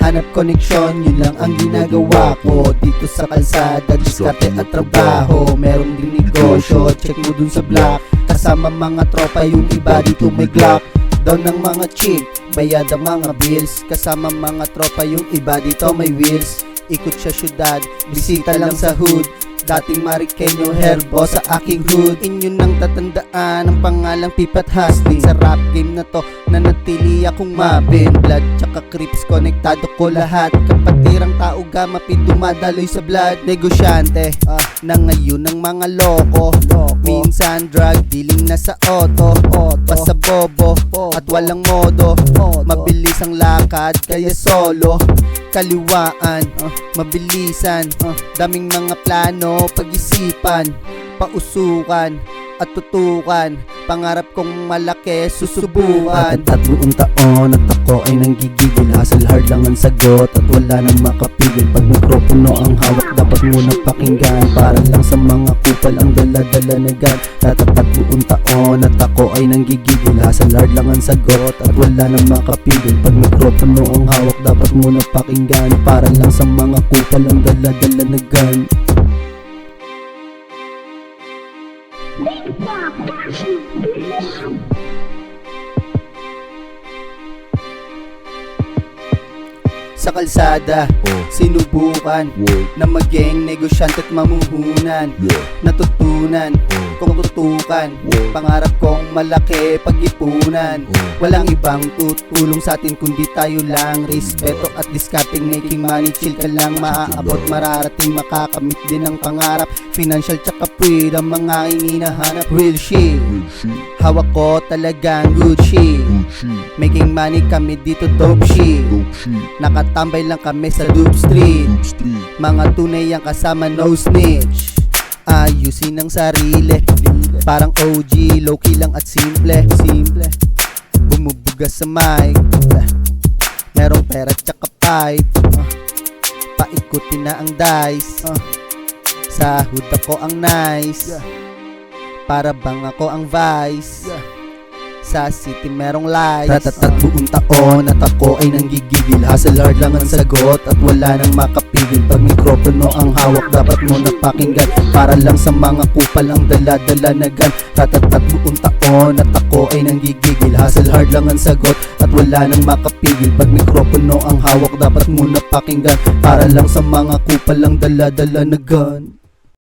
Hanap koneksyon, yun lang ang ginagawa ko. Dito sa kalsada, diskarte at trabaho. Meron din negosyo, check mo dun sa block. Kasama mga tropa, yung iba dito may Glock. Down ng mga chick, bayad ang mga bills. Kasama mga tropa, yung iba dito may wheels. Ikot sa syudad, bisita lang sa hood. Dating Mariqueño, herbo sa aking hood. Inyo nang tatandaan ang pangalang Pipat Hustling. Sa rap game na to, nanatili akong mabin. Blood tsaka crips, konektado ko lahat. Kapatirang tao gamapi, dumadaloy sa blood. Negosyante, na ngayon ng mga loko. Minsan drug dealing na sa auto. Pasabobo, at walang modo. Mabilis ang lakad, kaya solo. Kaliwaan, mabilisan. Daming mga plano, pag-isipan. Pausukan at tutukan. Pangarap kong malaki, susubukan. At buong taon at ako ay nanggigigil. Hustle hard lang ang sagot at wala nang makapigil. Pag mikropono ang hawak, dapat muna pakinggan. Para lang sa mga kupal ang dala-dala na gan. At buong taon at ako ay nanggigigil. Hustle hard lang ang sagot at wala nang makapigil. Pag mikropono ang hawak, dapat muna pakinggan. Para lang sa mga kupal ang dala-dala na gan. Sa kalsada, sinubukan na maging negosyante at mamuhunan. Natutunan kung tutukan, pangarap kong malaki pag-ipunan. Walang ibang tutulong sa atin kundi tayo lang. Respeto at discarding, making money, chill ka lang. Maaabot, mararating, makakamit din ang pangarap. Financial tsaka freedom, mga hinahanap. Real shit, hawak ko talagang good shit. Making money kami dito, dope shit. Nakatambay lang kami sa Dope Street. Mga tunay ang kasama, no snitch. Ayusin ang sarili, parang OG, low-key lang at simple. Bumubugas sa mic, merong pera tsaka pipe. Paikutin na ang dice, sa hood ako ang nice. Para bang ako ang vice, sa city merong lights. At buong taon at ako ay nanggigigil. Hustle hard lang ang sagot at wala nang makapigil. Pag mikropono ang hawak, dapat mo napakinggan. Para lang sa mga kupal ang dala-dala na gan. At buong taon at ako ay nanggigigil. Hustle hard lang ang sagot at wala nang makapigil. Pag mikropono ang hawak, dapat mo napakinggan. Para lang sa mga kupal ang dala-dala na gan.